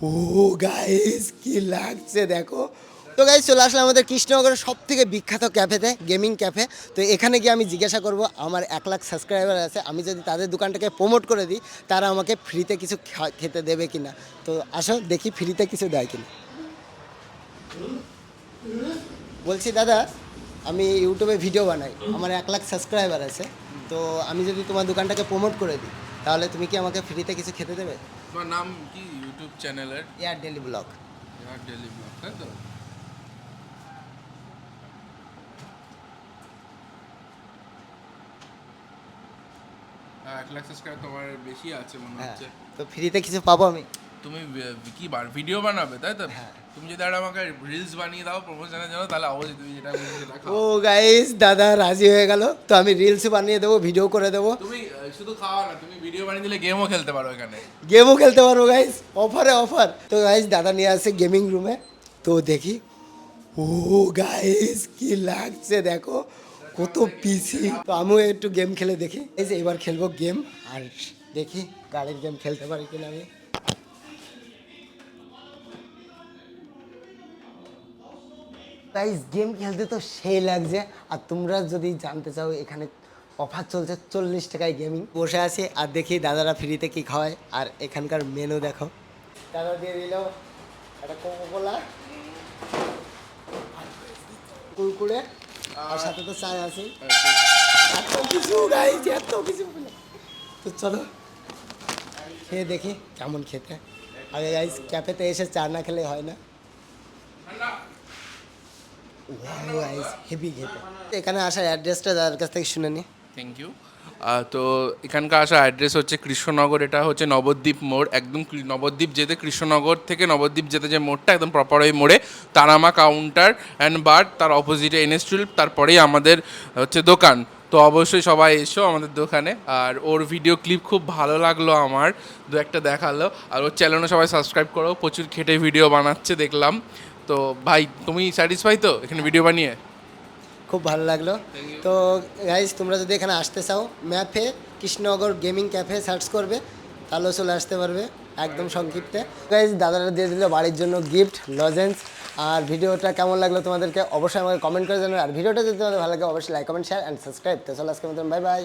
ও guys কি লাগছে দেখো। তো গাইস চলে আসলাম আমাদের কৃষ্ণনগরের সব থেকে বিখ্যাত ক্যাফেতে, গেমিং ক্যাফে। তো এখানে গিয়ে আমি জিজ্ঞাসা করব আমার 1 লাখ সাবস্ক্রাইবার আছে, আমি যদি তাদের দোকানটাকে প্রমোট করে দিই তারা আমাকে ফ্রিতে কিছু খেতে দেবে কিনা। তো আসো দেখি ফ্রিতে কিছু দেয় কিনা। বলছি দাদা, আমি ইউটিউবে ভিডিও বানাই, আমার 1 লাখ সাবস্ক্রাইবার আছে। তো আমি যদি তোমার দোকানটাকে প্রমোট করে দিই তাহলে তুমি কি আমাকে ফ্রিতে কিছু খেতে দেবে? তোমার নাম কি ইউটিউব চ্যানেলের? Air daily blog. Air daily blog, তাই তো? 1 লাখ সাবস্ক্রাইব তোমার বেশি আছে মনে হ্যাঁ, হচ্ছে। তো ফ্রিতে কিছু পাবো আমি? তুমি কি ভিডিও বানাবে, তাই তো? হ্যাঁ। তুমি যদি আর আমাকে রিলস বানিয়ে দাও প্রমোশনের জন্য, তাহলে অবশ্যই তুমি যেটা বলছো সেটা ও খাও। গাইস, দাদা রাজি হয়ে গেল, তো আমি রিলস বানিয়ে দেবো, ভিডিও করে দেবো। তুমি শুধু খাওয়া না, তুমি ভিডিও বানিয়ে দিলে গেমও খেলতে পারো এখানে। গেমও খেলতে পারবো গাইস, অফারে অফার। তো গাইস দাদা নিয়ে আসছে গেমিং রুমে, তো দেখি। ও গাইস কি লাগছে দেখো, কত পিসি। তো আমিও একটু গেম খেলে দেখি। এই যে এবার খেলবো গেম, আর দেখি গাড়ির গেম খেলতে পারি কিনা আমি। গাইস গেম খেলতে তো সেই লাগছে। আর তোমরা যদি জানতে চাও, এখানে অফার চলছে 40 টাকায় গেমিং। বসে আছি আর দেখি দাদারা ফ্রিতে কি খাওয়ায়, আর এখানকার মেনু দেখো। দাদা দিয়ে দিল একটা কোকোকোলা, কুরকুরে, আর সাথে তো চা আছে। এত কিছু গাইস, এত কিছু। তো চলো খেয়ে দেখি কেমন খেতে। আগে গাইস ক্যাফেতে এসে চা না খেলে হয় না। গাইস হেভি খেতে। এখানে আসার অ্যাড্রেসটা দাদার কাছ থেকে শুনে নি। Thank you. তো এখানকার আসার অ্যাড্রেস হচ্ছে কৃষ্ণনগর, এটা হচ্ছে নবদ্বীপ মোড়, একদম নবদ্বীপ যেতে, কৃষ্ণনগর থেকে নবদ্বীপ যেতে যে মোড়টা, একদম প্রপার ওই মোড়ে তারামা কাউন্টার অ্যান্ড বার, তার অপোজিটে NS12, তারপরেই আমাদের হচ্ছে দোকান। তো অবশ্যই সবাই এসো আমাদের দোকানে। আর ওর ভিডিও ক্লিপ খুব ভালো লাগলো আমার, দু একটা দেখালো। আর ওর চ্যানেলও সবাই সাবস্ক্রাইব করো, প্রচুর খেটে ভিডিও বানাচ্ছে দেখলাম। তো ভাই তুমি স্যাটিসফাই তো এখানে ভিডিও বানিয়ে? খুব ভালো লাগলো। তো গাইজ তোমরা যদি এখানে আসতে চাও, ম্যাপে কৃষ্ণনগর গেমিং ক্যাফে সার্চ করবে, তাহলেও চলে আসতে পারবে একদম সংক্ষিপ্তে। গাইজ দাদারা দিয়ে দিল বাড়ির জন্য গিফট লজেন্স। আর ভিডিওটা কেমন লাগলো তোমাদেরকে অবশ্যই আমাকে কমেন্ট করে জানাবে। আর ভিডিওটা যদি তোমাদের ভালো লাগে অবশ্যই like comment share and subscribe. তো চলো আজকে মতন বাই বাই।